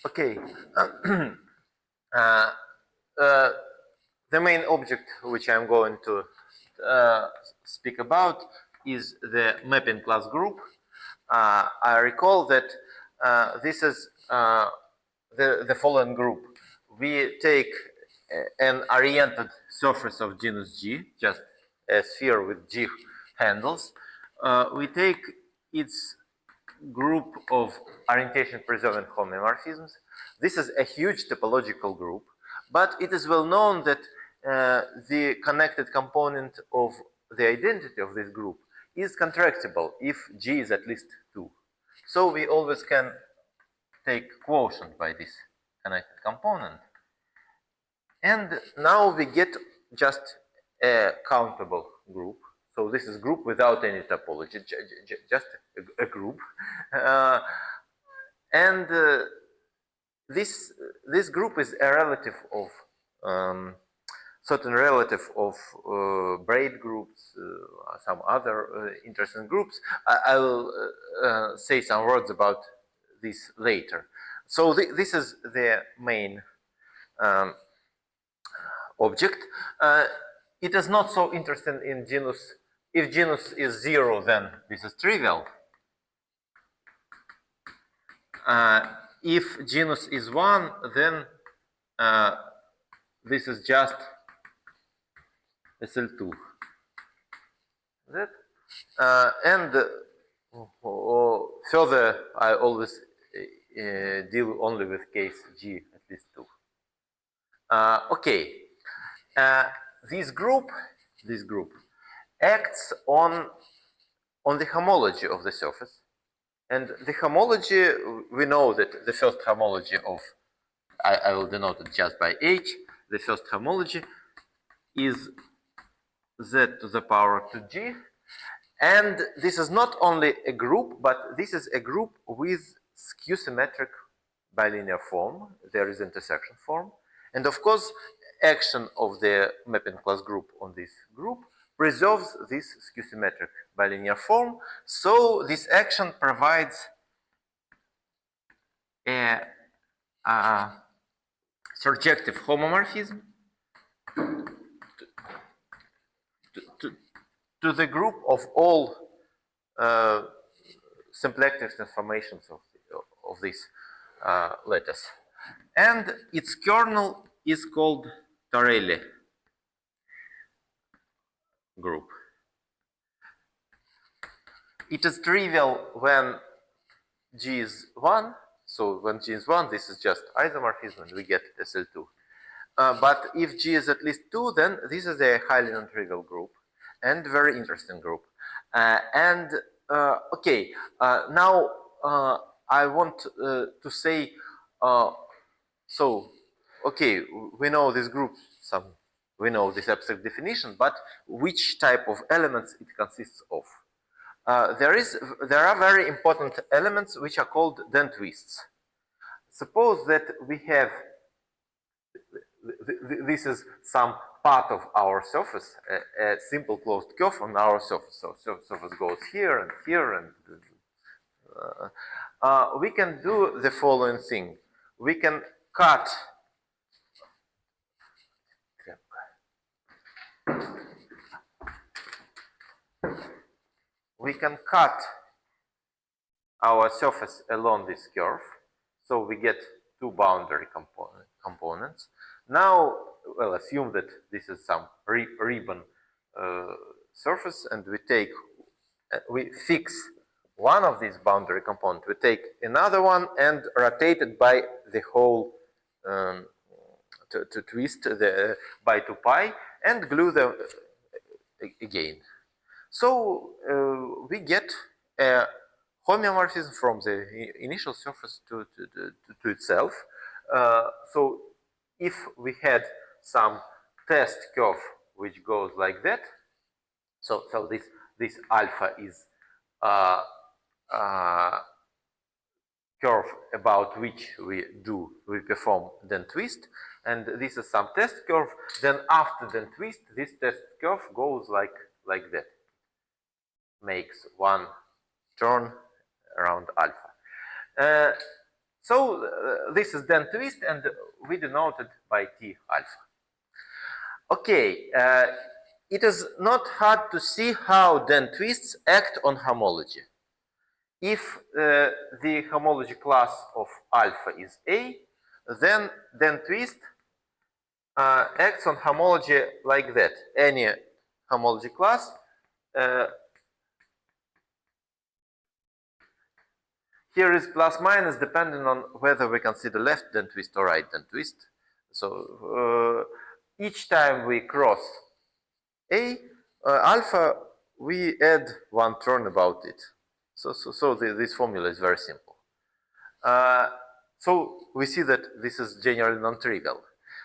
Okay. uh, uh, the main object which I'm going to speak about is the mapping class group. I recall that this is the following group. We take an oriented surface of genus G, just a sphere with G handles. We take its group of orientation preserving homeomorphisms. This is a huge topological group, but it is well known that the connected component of the identity of this group is contractible if G is at least 2. So we always can take quotient by this connected component. And now we get just a countable group. So this is group without any topology, just a group. And this group is a relative of certain relative of braid groups, some other interesting groups. I will say some words about this later. So this is the main object. It is not so interesting in genus. If genus is 0, then this is trivial. If genus is 1, then this is just SL2. That and further, I always deal only with case G at least 2. Okay, this group acts on the homology of the surface, and the homology, we know that the first homology of, I will denote it just by H. The first homology is Z to the power 2G, and this is not only a group, but this is a group with skew-symmetric bilinear form. There is intersection form, and of course, action of the mapping class group on this group preserves this skew-symmetric bilinear form. So this action provides a surjective homomorphism to the group of all symplectic transformations of these letters. And its kernel is called Torelli group. It is trivial when G is 1. So when G is 1, this is just isomorphism and we get SL2. But if G is at least 2, then this is a highly non-trivial group and very interesting group. Okay, now I want to say, so, okay, we know this group, we know this abstract definition, but which type of elements it consists of? There are very important elements which are called dent-twists. Suppose that we have, this is some part of our surface, a simple closed curve on our surface. So surface goes here and here, and we can do the following thing. We can cut our surface along this curve, so we get two boundary components. Now, well, assume that this is some ribbon surface, and we fix one of these boundary components. We take another one and rotate it by the whole to twist by 2 pi and glue them again. So we get a homeomorphism from the initial surface to itself. So if we had some test curve which goes like that, so this alpha is curve about which we perform dent twist, and this is some test curve. Then after dent twist, this test curve goes like that, makes one turn around alpha. So this is then twist, and we denote it by T alpha. Okay, it is not hard to see how then twists act on homology. If the homology class of alpha is A, then twist acts on homology like that. Any homology class here is plus minus depending on whether we consider left then twist or right then twist. So each time we cross A, alpha, we add one term about it. So this formula is very simple. So we see that this is generally non-trivial.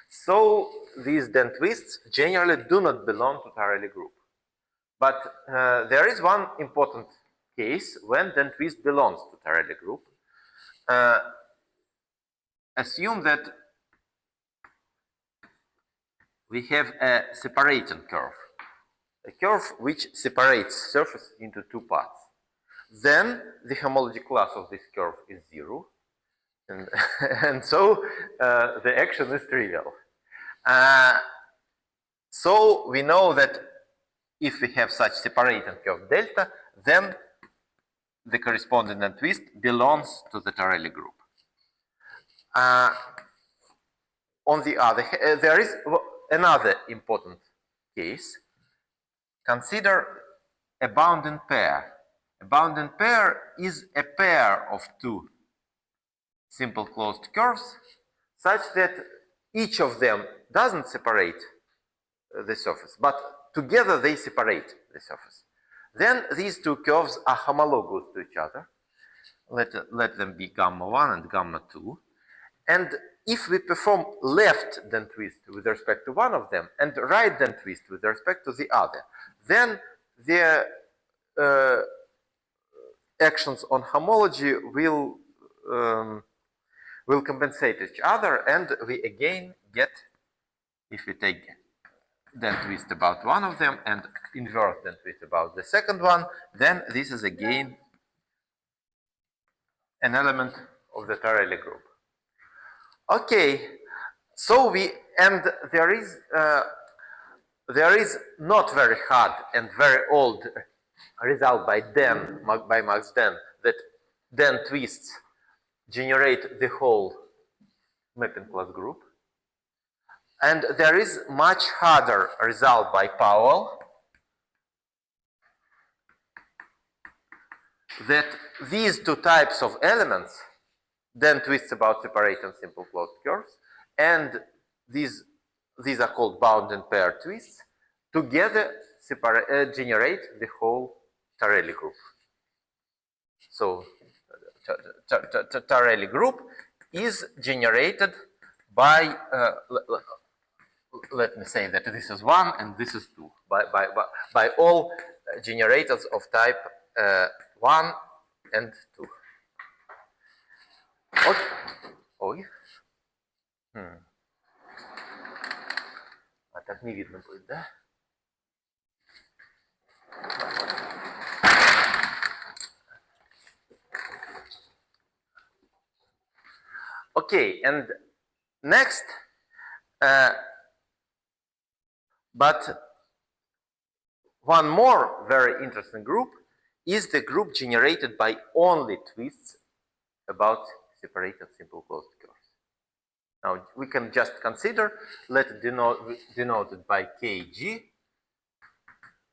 So these then twists generally do not belong to Tarelli group. But there is one important case when then twist belongs to Tarelli group. Assume that we have a separating curve. A curve which separates surface into two parts. Then the homology class of this curve is 0. And so the action is trivial. So we know that if we have such separating curve delta, then the corresponding then twist belongs to the Tarelli group. On the other hand, there is another important case. Consider a bounding pair. A bounding pair is a pair of two simple closed curves such that each of them doesn't separate the surface, but together they separate the surface. Then these two curves are homologous to each other. Let them be gamma 1 and gamma 2. And if we perform left then twist with respect to one of them and right then twist with respect to the other, then their actions on homology will compensate each other, and we again get, if we take then twist about one of them and invert then twist about the second one, then this is again an element of the Tarelli group. Okay, so there is not very hard and very old result by Max Den, that then twists generate the whole mapping class group. And there is much harder result by Powell, that these two types of elements, then twists about separating simple closed curves, and these are called bounding pair twists, together generate the whole Tarelli group. So Tarelli group is generated by, let me say that this is 1 and this is 2, by all generators of type 1 and 2. Okay. Ой. А так не видно будет, да? Okay, and next, but one more very interesting group is the group generated by only twists about separated simple closed curves. Now we can just consider, let it denoted by Kg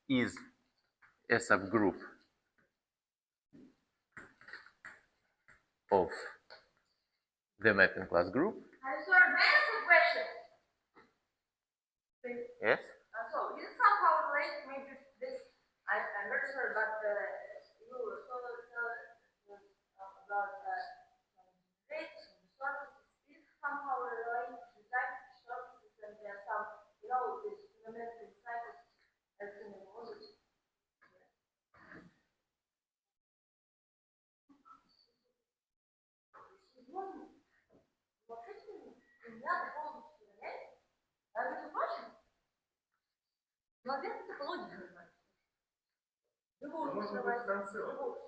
is a subgroup of the mapping class group. I'm sorry, may I ask a question? Yes? So, is it somehow related, maybe this, I'm very sorry, but you told us about rates and surfaces. Is it somehow related to type of surfaces, and there are some, this geometric cycles as in the models? Молодец, топология называется. Может быть, в конце вопроса.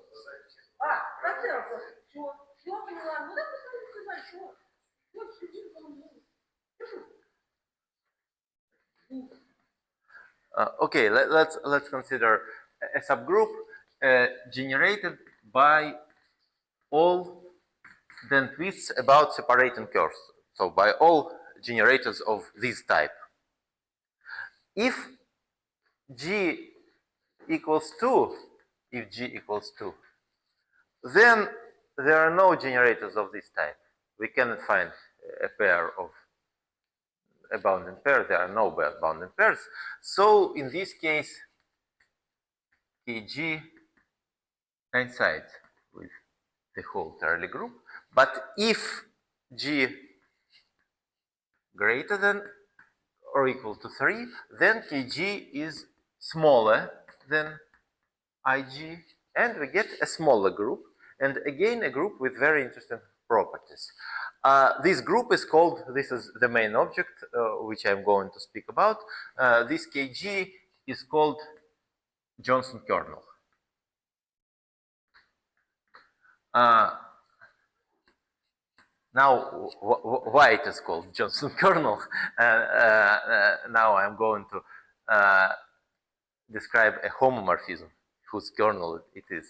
В конце вопроса. Чего поняла? Ну, да, Okay, let's consider a subgroup generated by all then twists about separating curves. So by all generators of this type. If G equals 2, then there are no generators of this type. We cannot find a pair of a bounding pair. There are no bounding pairs. So in this case, Kg coincides with the whole Tarly group. But if G greater than or equal to 3, then Kg is smaller than Ig, and we get a smaller group, and again a group with very interesting properties. This group is called, this is the main object which I'm going to speak about. This Kg is called Johnson kernel. Now, why it is called Johnson kernel? Now I'm going to describe a homomorphism whose kernel it is.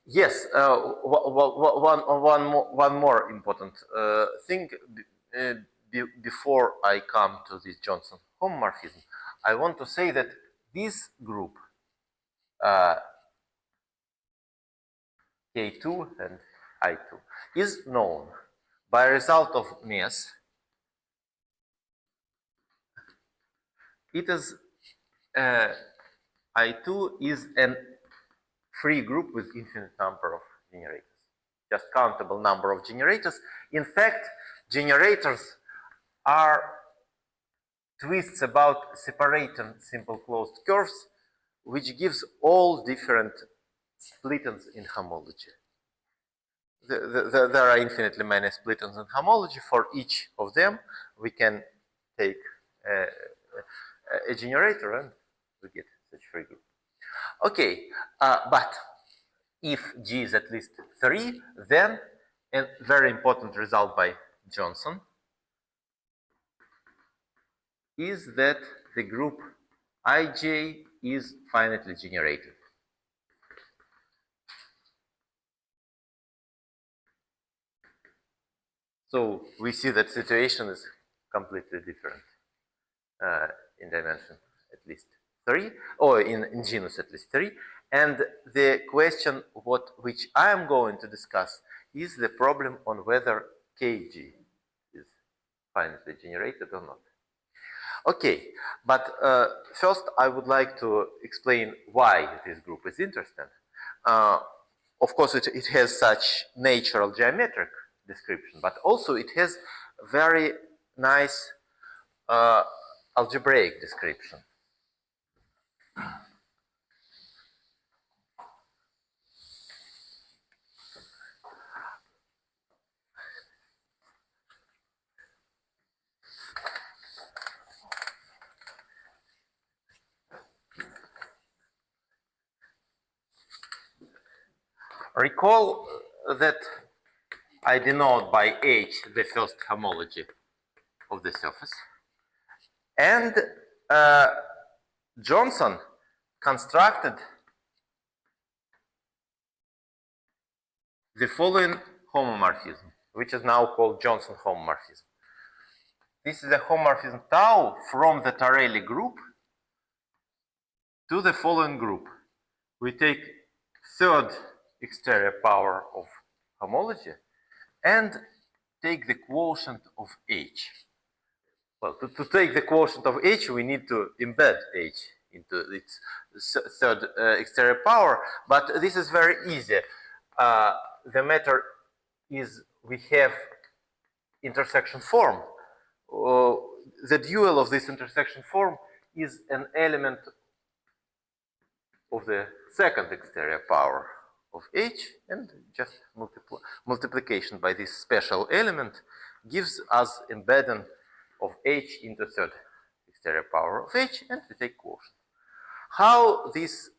Yes, one more important thing before I come to this Johnson homomorphism. I want to say that this group K2 and I2 is known by result of Mies. It is I2 is an free group with infinite number of generators, just countable number of generators. In fact, generators are twists about separating simple closed curves, which gives all different splittings in homology. There are infinitely many splittings in homology. For each of them, we can take a generator and we get such free group. Okay, but if G is at least 3, then a very important result by Johnson is that the group Ij is finitely generated. So we see that situation is completely different in dimension at least 3, or in genus at least 3. And the question which I am going to discuss is the problem on whether Kg is finitely generated or not. Okay, but first I would like to explain why this group is interesting. Of course, it has such natural geometric description, but also it has very nice algebraic description. Recall that I denote by H the first homology of the surface. And Johnson constructed the following homomorphism, which is now called Johnson homomorphism. This is a homomorphism tau from the Tarelli group to the following group. We take third exterior power of homology and take the quotient of H. Well, to take the quotient of H, we need to embed H into its third exterior power, but this is very easy. The matter is we have intersection form. The dual of this intersection form is an element of the second exterior power of H, and just multiplication by this special element gives us embedding of H into third stereo power of H, and we take quotient. How this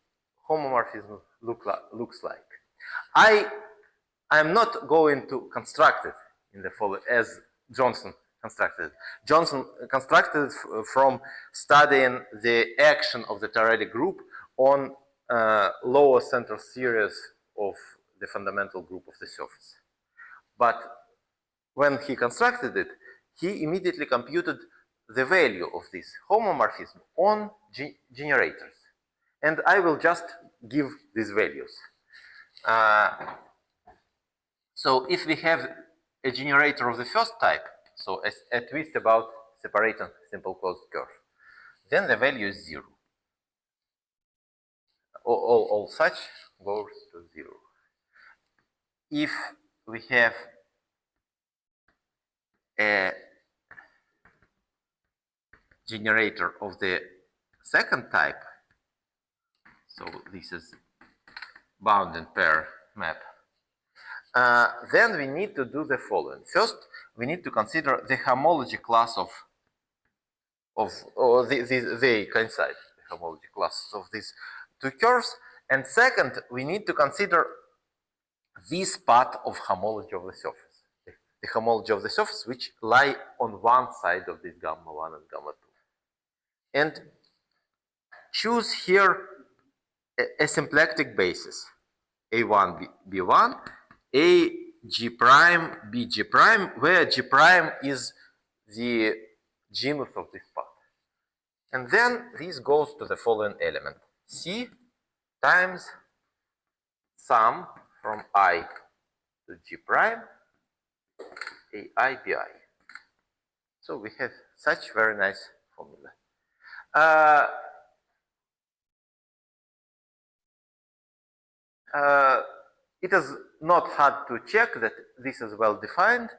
homomorphism looks like? I'm not going to construct it in the following as Johnson constructed. Johnson constructed from studying the action of the Tarelli group on lower central series of the fundamental group of the surface. But when he constructed it, he immediately computed the value of this homomorphism on generators. And I will just give these values. So if we have a generator of the first type, so a twist about separating simple closed curve, then the value is 0. All such goes to 0. If we have a generator of the second type, so this is bounded pair map, then we need to do the following. First, we need to consider the homology class of they coincide, the homology classes of these two curves. And second, we need to consider this part of homology of the surface, the homology of the surface which lie on one side of this gamma 1 and gamma 2. And choose here a symplectic basis, A1, B1, A G prime, B G prime, where G prime is the genus of this part. And then this goes to the following element, C times sum from I to G prime, AI, BI. So we have such very nice formula. It is not hard to check that this is well defined.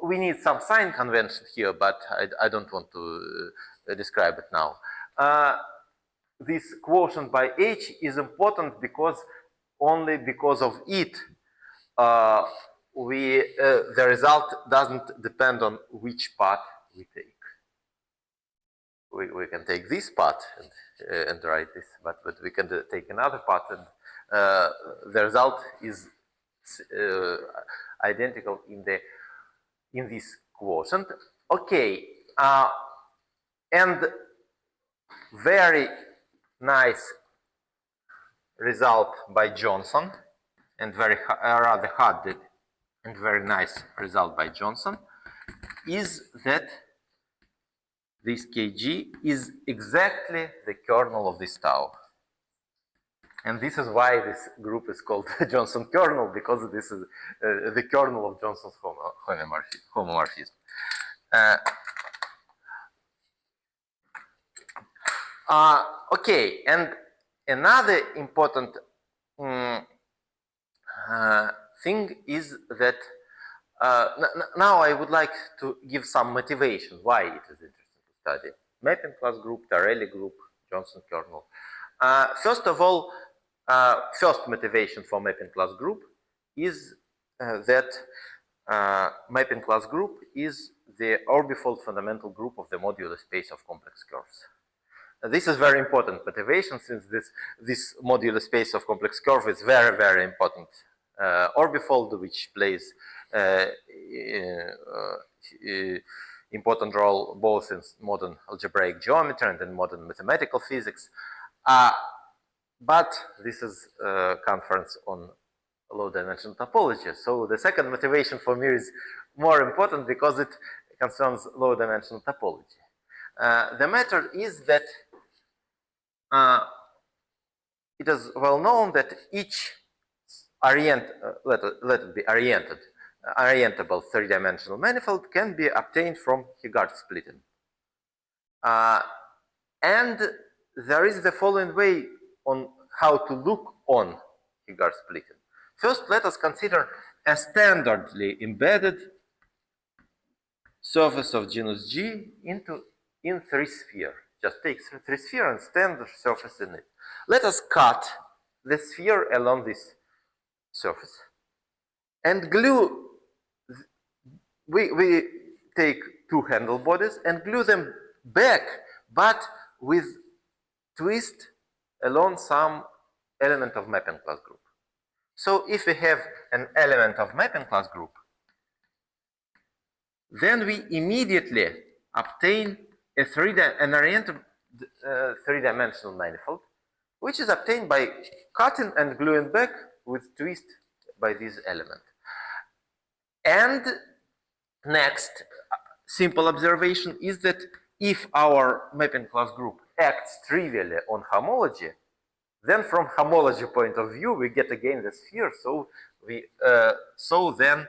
We need some sign convention here, but I don't want to describe it now. This quotient by H is important because only because of it the result doesn't depend on which part we take. We can take this part and write this, but we can take another part, and the result is identical in this quotient. Okay, and very nice result by Johnson, and rather hard and very nice result by Johnson is that this Kg is exactly the kernel of this tau. And this is why this group is called Johnson kernel, because this is the kernel of Johnson's homomorphism. Okay, and another important thing is that now I would like to give some motivation why it is interesting to study mapping class group, Tarelli group, Johnson kernel. First of all, first motivation for mapping class group is that mapping class group is the orbifold fundamental group of the modular space of complex curves. This is very important motivation, since this modular space of complex curve is very, very important orbifold, which plays important role both in modern algebraic geometry and in modern mathematical physics. But this is a conference on low-dimensional topology. So the second motivation for me is more important because it concerns low-dimensional topology. The matter is that it is well known that each let it be orientable three-dimensional manifold can be obtained from Heegard splitting. And there is the following way on how to look on Heegard splitting. First, let us consider a standardly embedded surface of genus G in 3-sphere. Just take 3-sphere and standard surface in it. Let us cut the sphere along this surface and glue. We take two handle bodies and glue them back but with twist along some element of mapping class group. So if we have an element of mapping class group, then we immediately obtain an oriented three-dimensional manifold, which is obtained by cutting and gluing back with twist by this element. And next simple observation is that if our mapping class group acts trivially on homology, then from homology point of view we get again the sphere. So then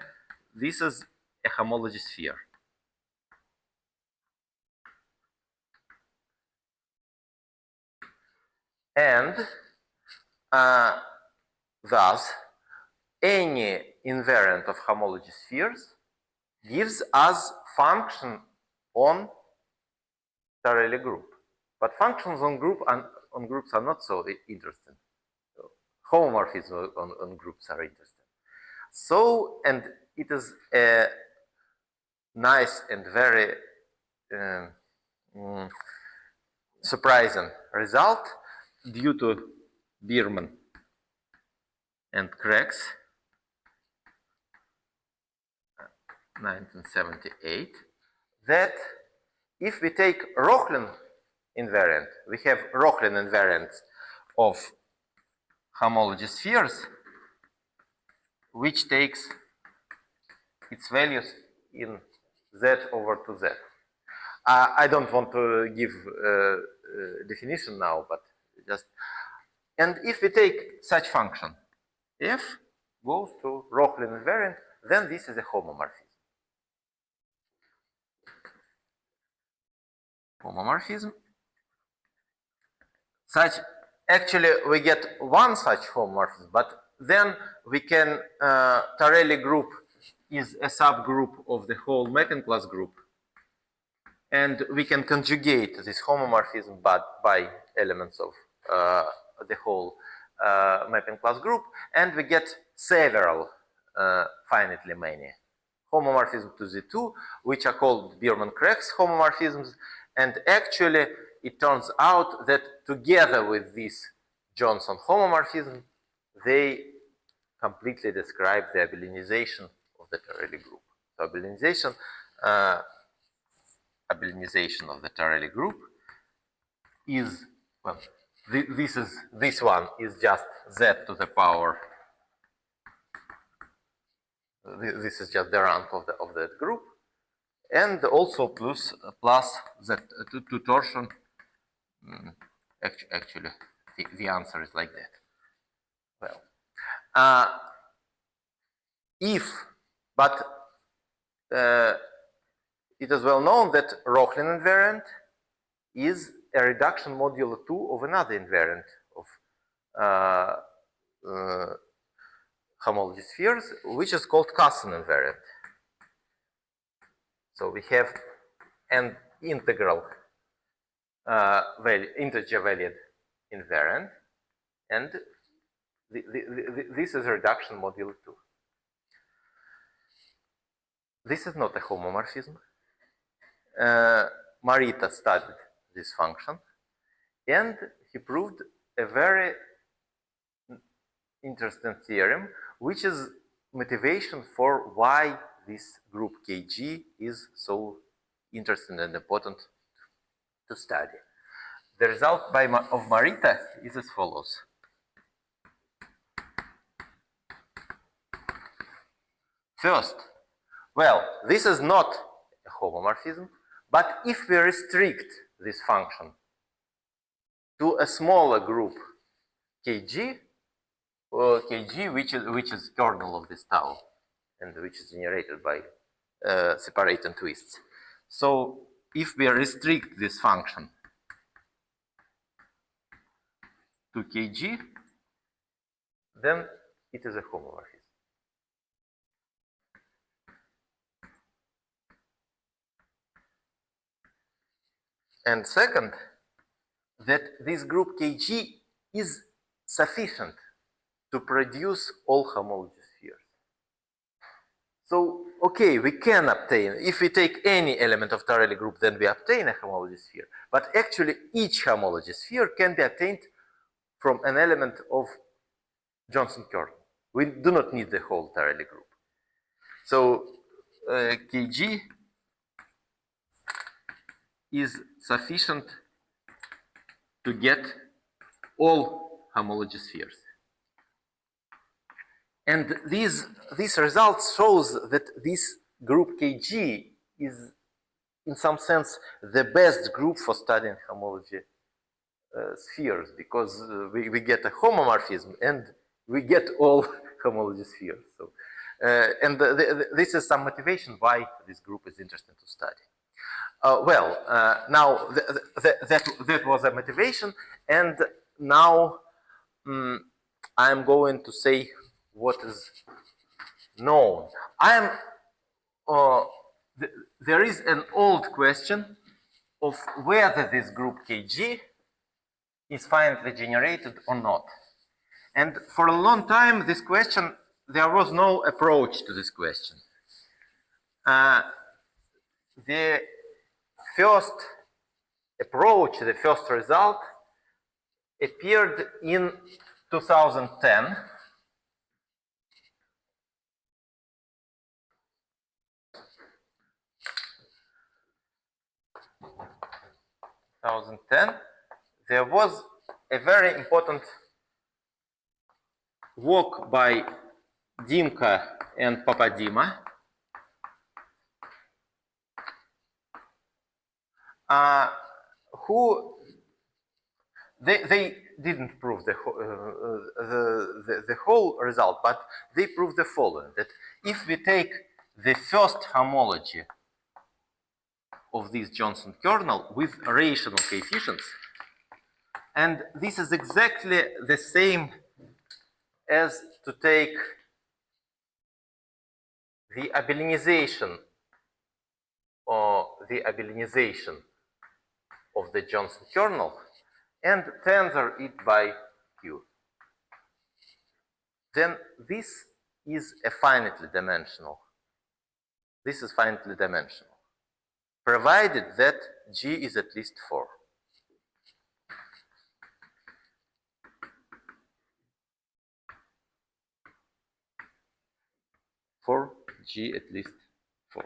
this is a homology sphere. And thus any invariant of homology spheres gives us function on Tarelli group. But functions on groups are not so interesting. So homomorphisms on groups are interesting. So, and it is a nice and very surprising result due to Bierman and Krex, 1978, that if we take Rochlin invariant, we have Rochlin invariants of homology spheres, which takes its values in Z over 2Z. I don't want to give definition now, but just, and if we take such function, f goes to Rochlin invariant, then this is a homomorphism. Homomorphism. Such, actually we get one such homomorphism, but then we can, Tarelli group is a subgroup of the whole mapping class group, and we can conjugate this homomorphism by elements of the whole mapping class group, and we get several finitely many homomorphisms to Z2, which are called Bierman-Krex homomorphisms. And actually, it turns out that together with this Johnson homomorphism, they completely describe the abelianization of the Tarelli group. So abelianization of the Tarelli group is, well, this one is just Z to the power. This is just the rank of that group, and also plus Z to torsion. Actually, the answer is like that. Well, but it is well known that Rochlin invariant is a reduction modulo 2 of another invariant of homology spheres, which is called Casson invariant. So we have an integral integer valued invariant, and this is a reduction modulo 2. This is not a homomorphism. Marita studied this function, and he proved a very interesting theorem, which is motivation for why this group KG is so interesting and important to study. The result of Marita is as follows. First, well, this is not a homomorphism, but if we restrict this function to a smaller group KG, or KG, which is kernel of this tau, and which is generated by separating twists. So if we restrict this function to KG, then it is a homomorphism. And second, that this group KG is sufficient to produce all homology spheres. So okay, we can obtain, if we take any element of Tarelli group, then we obtain a homology sphere. But actually, each homology sphere can be obtained from an element of Johnson kernel. We do not need the whole Tarelli group. So Kg is sufficient to get all homology spheres. And these results shows that this group Kg is, in some sense, the best group for studying homology spheres, because we get a homomorphism and we get all homology spheres. So, and this is some motivation why this group is interesting to study. Now that was a motivation, and now I'm going to say what is known. There is an old question of whether this group Kg is finitely generated or not. And for a long time, this question, there was no approach to this question. The first approach, the first result, appeared in 2010. There was a very important work by Dimka and Papadima, who they didn't prove the whole result, but they proved the following: that if we take the first homology of this Johnson kernel with rational coefficients, and this is exactly the same as to take the abelinization of the Johnson kernel and tensor it by Q, then this is a finitely dimensional. This is finitely dimensional, provided that G is at least 4. For G at least 4.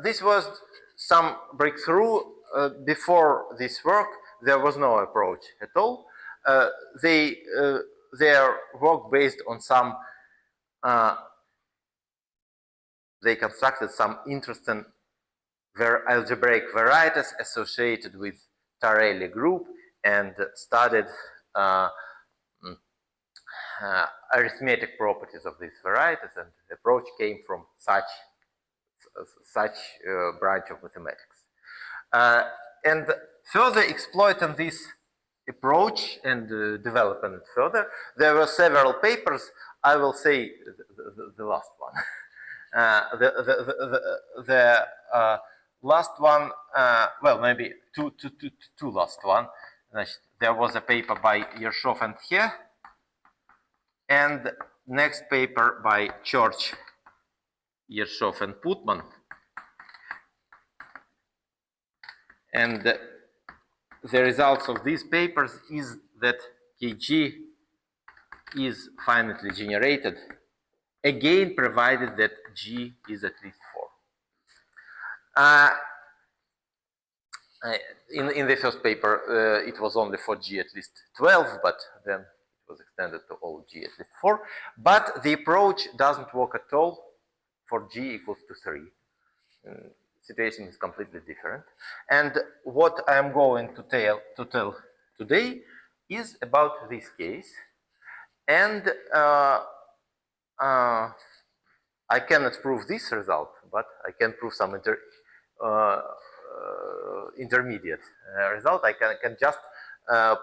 This was some breakthrough. Before this work, there was no approach at all. Their work based on some, they constructed some interesting algebraic varieties associated with Tarelli group and studied arithmetic properties of these varieties, and the approach came from such branch of mathematics. And further exploiting this approach and developing it further, there were several papers. I will say the last one. The last one, well, maybe two last one. There was a paper by Yershov and He, and next paper by Church, Yershov and Putman. And the results of these papers is that Kg is finitely generated, again provided that G is at least 4. In the first paper, it was only for G at least 12, but then it was extended to all G at least 4. But the approach doesn't work at all for G equals to 3. Situation is completely different. And what I'm going to tell today is about this case. And I cannot prove this result, but I can prove some intermediate result. I can just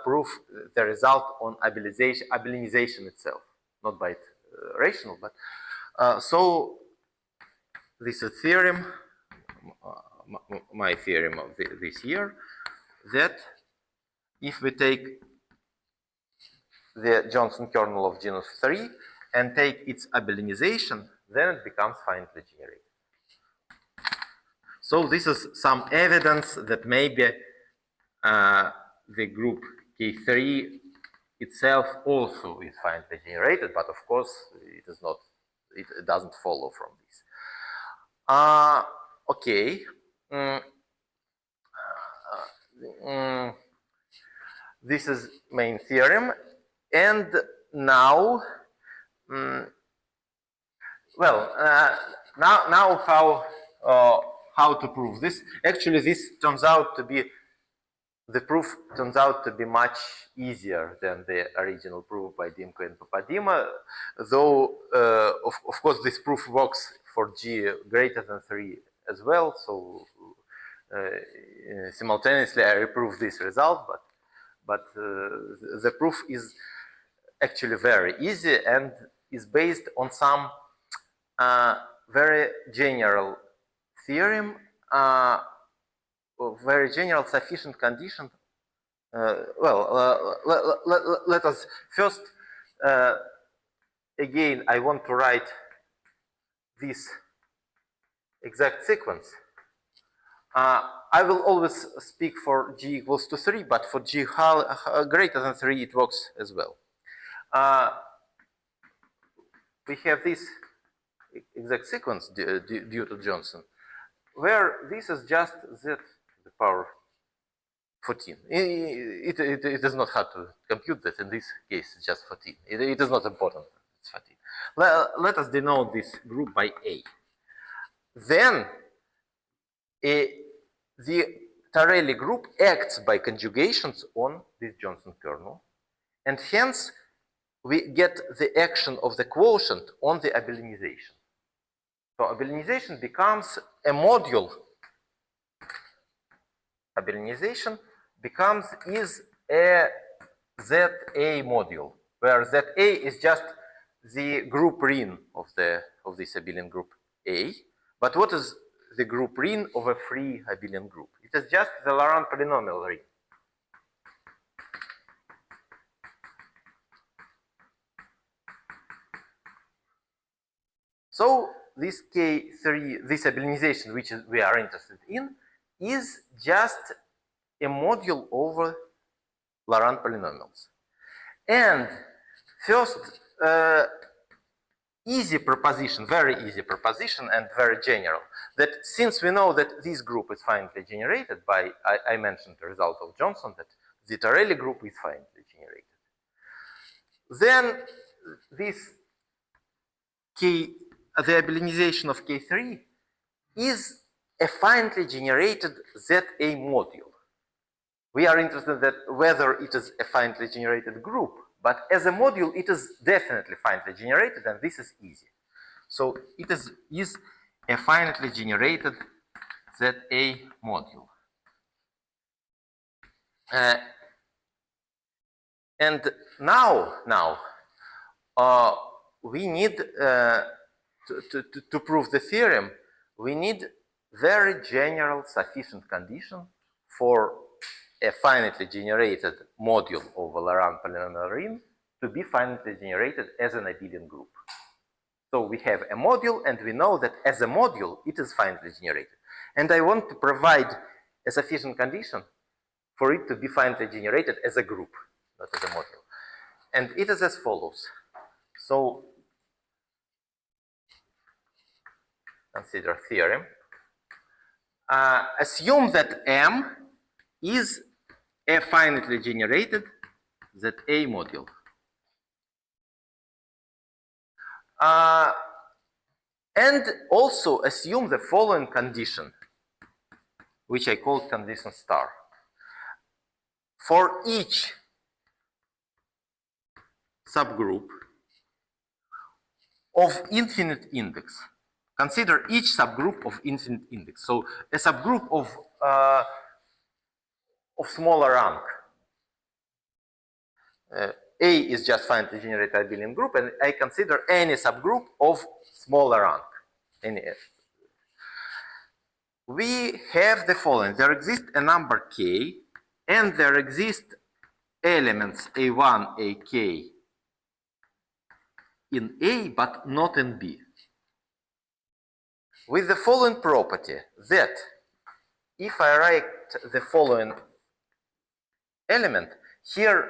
prove the result on abelinization itself, not by rational, but so this is theorem, my theorem of this year, that if we take the Johnson kernel of genus 3 and take its abelinization, then it becomes finitely generated. So this is some evidence that maybe the group K3 itself also is finitely generated, but of course it is not. It doesn't follow from this. Okay. This is main theorem, and now, now how to prove this? Actually, this turns out to be the proof turns out to be much easier than the original proof by Dimko and Papadima, though of course this proof works for G greater than 3 as well. So simultaneously I reprove this result, but the proof is actually very easy and is based on some very general theorem, very general sufficient condition. Let us first, again, I want to write this exact sequence. I will always speak for G equals to 3, but for G greater than 3, it works as well. We have this exact sequence due to Johnson, where this is just z to the power 14. It is not hard to compute that. In this case, it's just 14. It is not important. It's 14. Let us denote this group by A. Then the Torelli group acts by conjugations on this Johnson kernel, and hence we get the action of the quotient on the abelianization. So abelianization becomes a module. Abelianization is a ZA module, where ZA is just the group ring of this abelian group A. But what is the group ring of a free abelian group? It is just the Laurent polynomial ring. So this K3, this abelianization which we are interested in, is just a module over Laurent polynomials. And first, easy proposition, very easy proposition and very general, that since we know that this group is finitely generated by, I mentioned the result of Johnson, that the Torelli group is finitely generated. Then this the abelianization of K3 is a finitely generated ZA module. We are interested that whether it is a finitely generated group, but as a module, it is definitely finitely generated, and this is easy. So it is a finitely generated ZA module. And now we need to prove the theorem, we need very general sufficient condition for a finitely generated module of a Laurent polynomial ring to be finitely generated as an abelian group. So we have a module, and we know that as a module, it is finitely generated. And I want to provide a sufficient condition for it to be finitely generated as a group, not as a module. And it is as follows. So consider theorem. Assume that M is a finitely generated ZA module. And also assume the following condition, which I call condition star. For each subgroup of infinite index, consider each subgroup of infinite index. So a subgroup of smaller rank. A is just finitely generated abelian group, and I consider any subgroup of smaller rank. We have the following. There exists a number k, and there exist elements a1, ak in A, but not in B. with the following property, that if I write the following element here,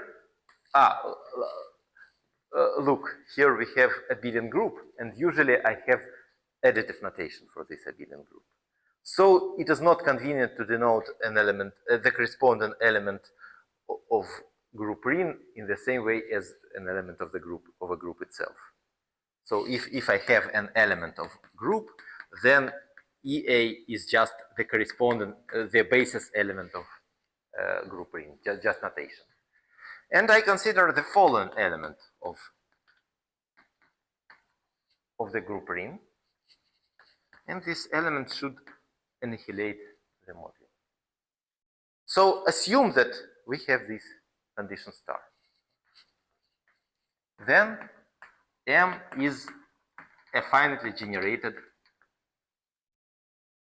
look, here we have abelian group, and usually I have additive notation for this abelian group. So it is not convenient to denote an element, the corresponding element of group ring in the same way as an element of the group of a group itself. So if I have an element of group, then EA is just the corresponding, the basis element of group ring, just notation. And I consider the following element of the group ring, and this element should annihilate the module. So assume that we have this condition star. Then M is a finitely generated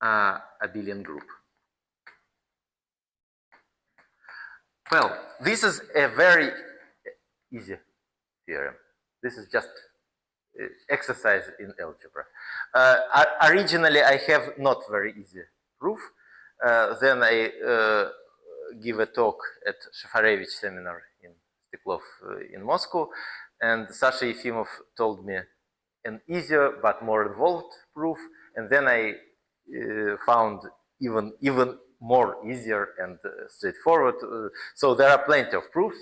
abelian group. Well, this is a very easy theorem. This is just exercise in algebra. Originally, I have not very easy proof. Then I give a talk at Shafarevich seminar in Steklov in Moscow, and Sasha Yefimov told me an easier but more involved proof, and then I found even more easier and straightforward. So there are plenty of proofs.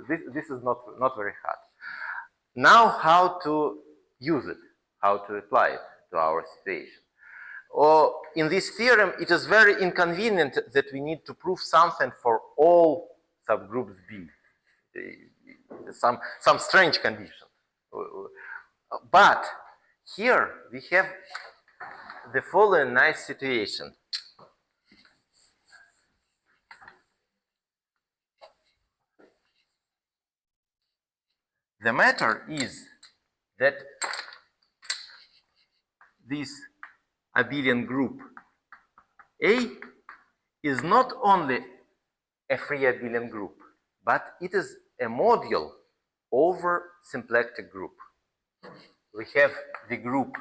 This is not very hard. Now, how to use it, how to apply it to our situation. In this theorem, it is very inconvenient that we need to prove something for all subgroups B, some strange condition. But here we have the following nice situation. The matter is that this abelian group A is not only a free abelian group, but it is a module over symplectic group. We have the group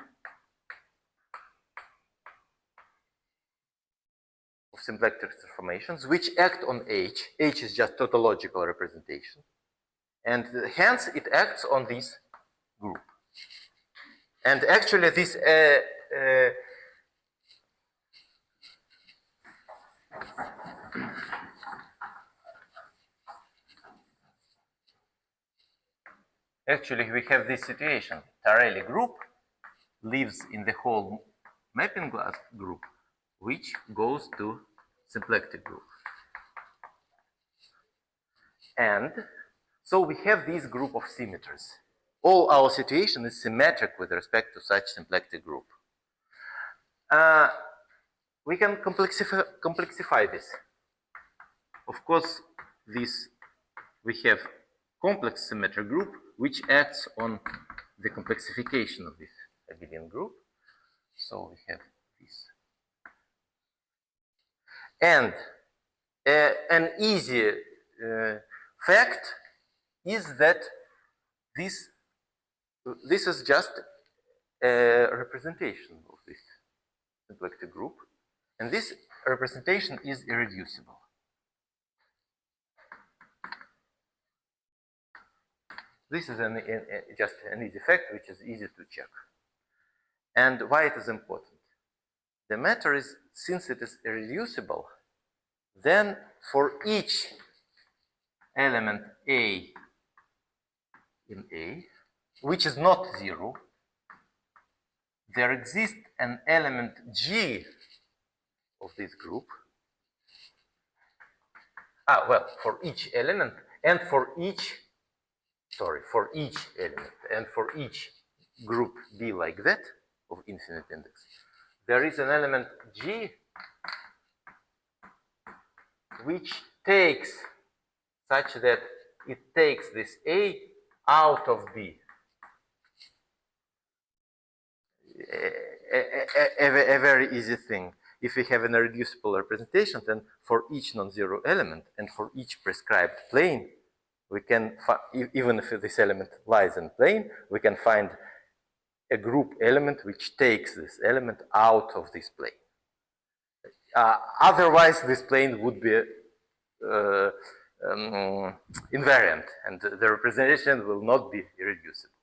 of symplectic transformations which act on H. H is just tautological representation. And hence it acts on this group. And actually this actually we have this situation. Tarelli group lives in the whole mapping class group, which goes to symplectic group. And so we have this group of symmetries. All our situation is symmetric with respect to such symplectic group. We can complexify this. Of course, we have complex symmetric group which acts on the complexification of this abelian group. So we have this. And an easy fact is that this is just a representation of this symplectic group, and this representation is irreducible. This is just an easy fact which is easy to check. And why it is important? The matter is, since it is irreducible, then for each element A in A, which is not zero, there exists an element G of this group. Well, for each element and for each element and for each group B like that of infinite index, there is an element G which takes such that it takes this A out of B. A very easy thing. If we have an irreducible representation, then for each non-zero element and for each prescribed plane, we can, even if this element lies in plane, we can find a group element which takes this element out of this plane. Otherwise, this plane would be invariant, and the representation will not be irreducible.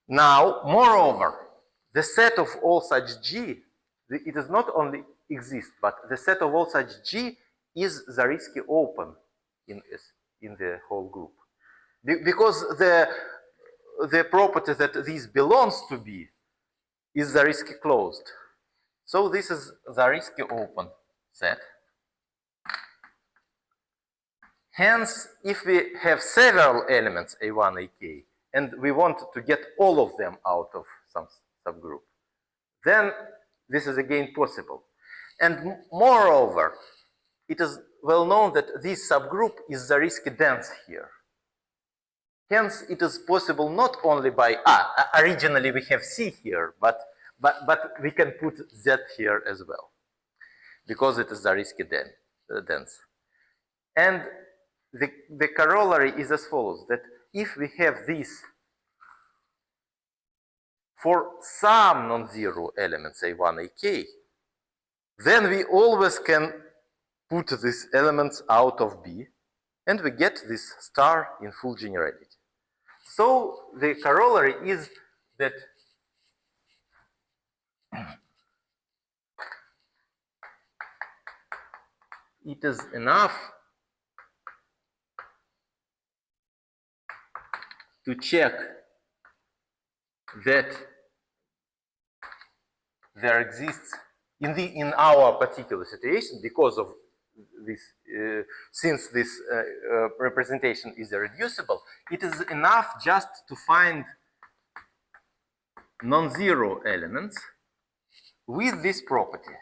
Now, moreover, the set of all such G, it does not only exist, but the set of all such G is Zariski open in the whole group. Because the property that this belongs to B is Zariski closed. So this is Zariski open set. Hence, if we have several elements A1, AK, and we want to get all of them out of some subgroup, then this is again possible. And moreover, it is well known that this subgroup is Zariski dense here. Hence, it is possible not only by, originally we have C here, but we can put Z here as well, because it is Zariski dense. And the corollary is as follows, that if we have this for some non-zero elements A1, AK, then we always can put these elements out of B, and we get this star in full generality. So the corollary is that it is enough to check that there exists in our particular situation, because of this, since this representation is irreducible, it is enough just to find non-zero elements with this property.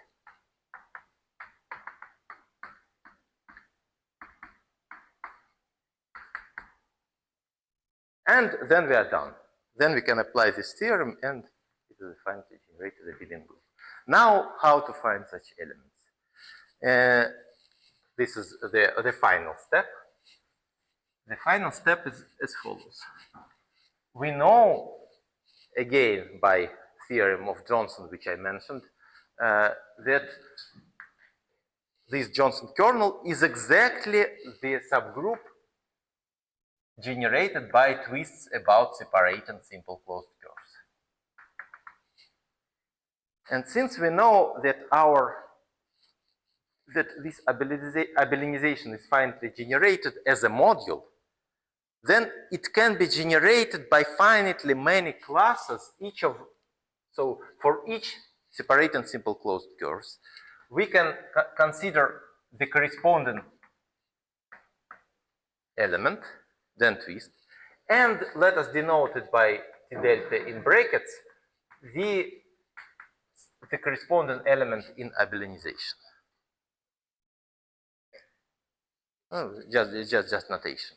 And then we are done. Then we can apply this theorem, and it is finally generated abelian group. Now, how to find such elements? This is the final step. The final step is as follows. We know, again, by theorem of Johnson, which I mentioned, that this Johnson kernel is exactly the subgroup generated by twists about separating simple closed curves. And since we know that this abelization is finitely generated as a module, then it can be generated by finitely many classes, so for each separating simple closed curves, we can consider the corresponding element, then twist, and let us denote it by T delta in brackets, the corresponding element in abelization. Oh, just notation.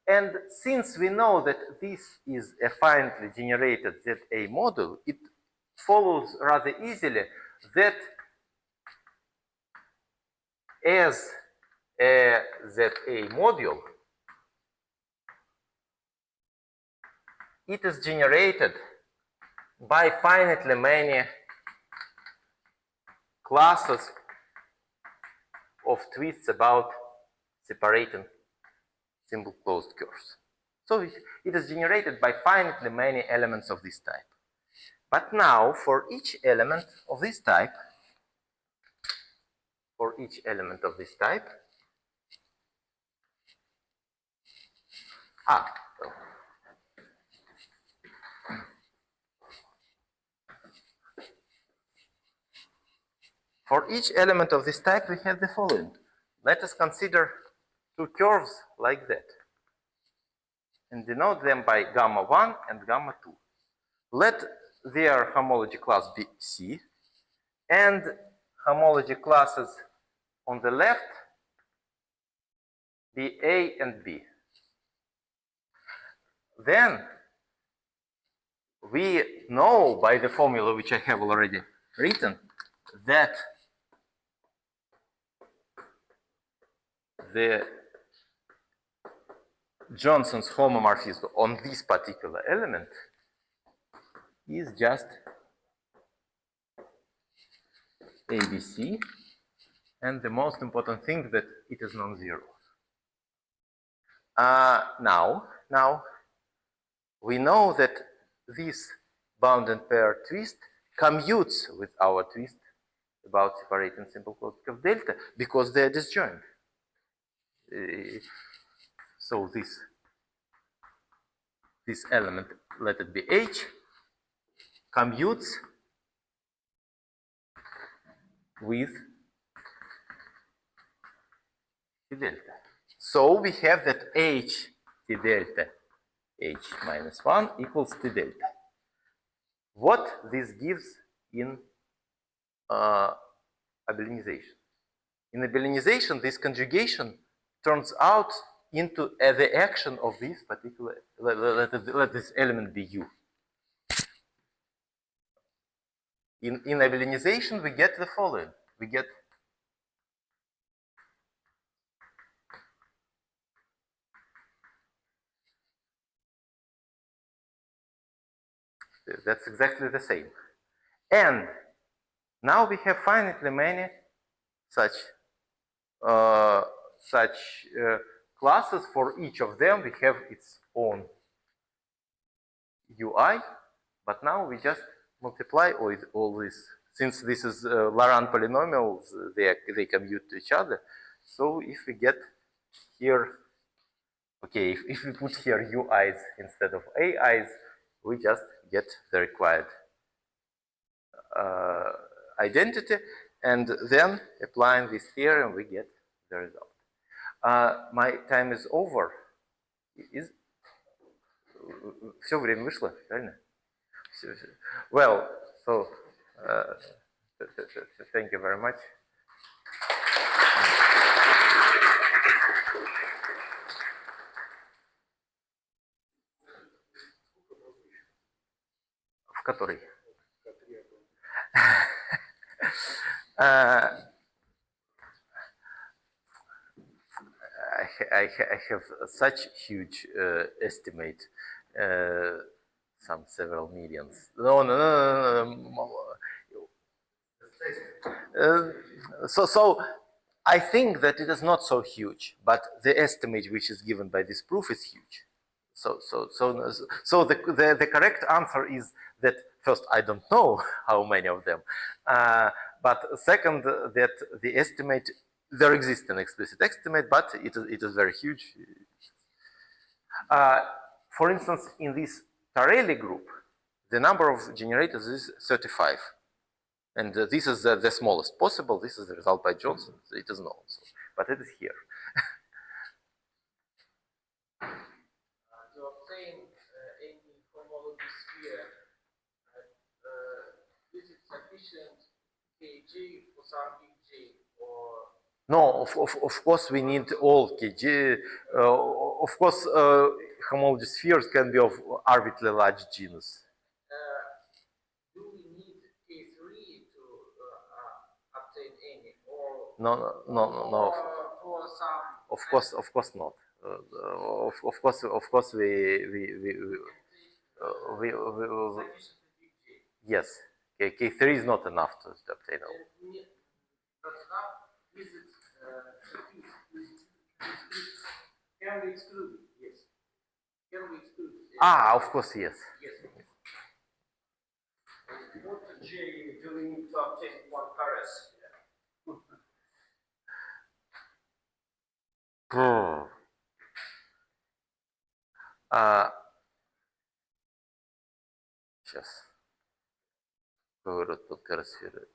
And since we know that this is a finitely generated ZA module, it follows rather easily that as a ZA module, it is generated by finitely many classes of twists about separating simple closed curves. So it is generated by finitely many elements of this type. But now, for each element of this type, for each element of this type, we have the following. Let us consider two curves like that and denote them by gamma 1 and gamma 2. Let their homology class be C, and homology classes on the left be A and B. Then we know by the formula which I have already written that the Johnson's homomorphism on this particular element is just ABC, and the most important thing that it is non-zero. Now we know that this bounded pair twist commutes with our twist about separating simple closed of delta because they are disjoint. So this element, let it be H, commutes with T delta. So we have that H T delta H minus 1 equals T delta. What this gives in abelianization? In abelianization, this conjugation turns out into the action of this particular, let this element be U. In abelianization, we get the following. We get that's exactly the same. And now we have finitely many such classes. For each of them, we have its own UI, but now we just multiply all this. Since this is Laurent polynomials, they commute to each other. So if we get here, okay, if we put here UIs instead of AIs, we just get the required identity, and then applying this theorem, we get the result. My time is over. Все время вышло, правильно? Well, so thank you very much. В который? I have such huge estimate, several millions. No. So I think that it is not so huge, but the estimate which is given by this proof is huge. So the correct answer is that first, I don't know how many of them, but second, that the estimate, there exists an explicit estimate, but it is very huge. For instance, in this Tarelli group, the number of generators is 35. And this is the smallest possible. This is the result by Johnson. It is known, but it is here. To obtain any homology sphere, is it sufficient kg for some kg, or? No, of course we need all kg. Of course, homology spheres can be of arbitrarily large genus. Do we need K3 to obtain any, or No. for some? Of course not. Of course we yes. K3 is not enough to obtain all. Not enough. Is it? Can we exclude it? Yes. Can we exclude it? Of course, yes. Yes. What J do we need to obtain one Paris? Сейчас. Поворот под карасферы.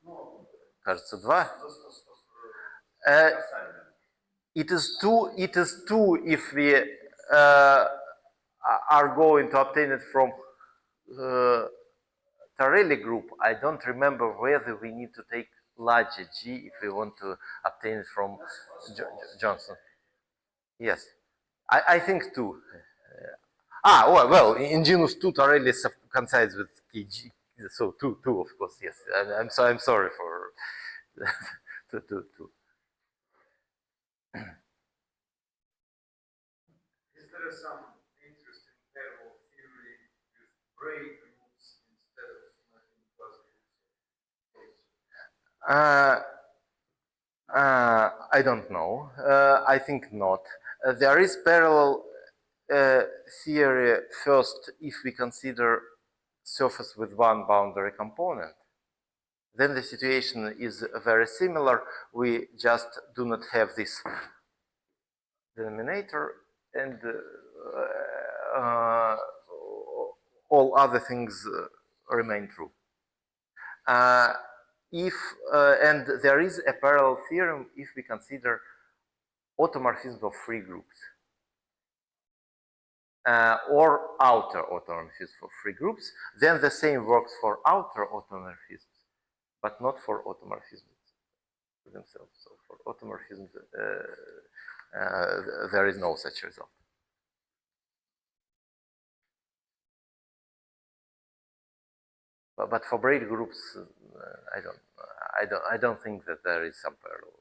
Кажется, 2. It is two if we are going to obtain it from Tarelli group. I don't remember whether we need to take larger G if we want to obtain it from Johnson. Yes, I think 2. Well, in genus 2, Tarelli coincides with KG, so 2, of course, yes. I'm sorry for 2. Is there some interesting parallel theory with braid groups instead I don't know. I think not. There is parallel theory first if we consider surface with one boundary component. Then the situation is very similar. We just do not have this denominator, and all other things remain true. And there is a parallel theorem if we consider automorphism of free groups or outer automorphism of free groups. Then the same works for outer automorphisms, but not for automorphisms themselves. So for automorphisms, there is no such result. But for braid groups, I don't think that there is some parallel.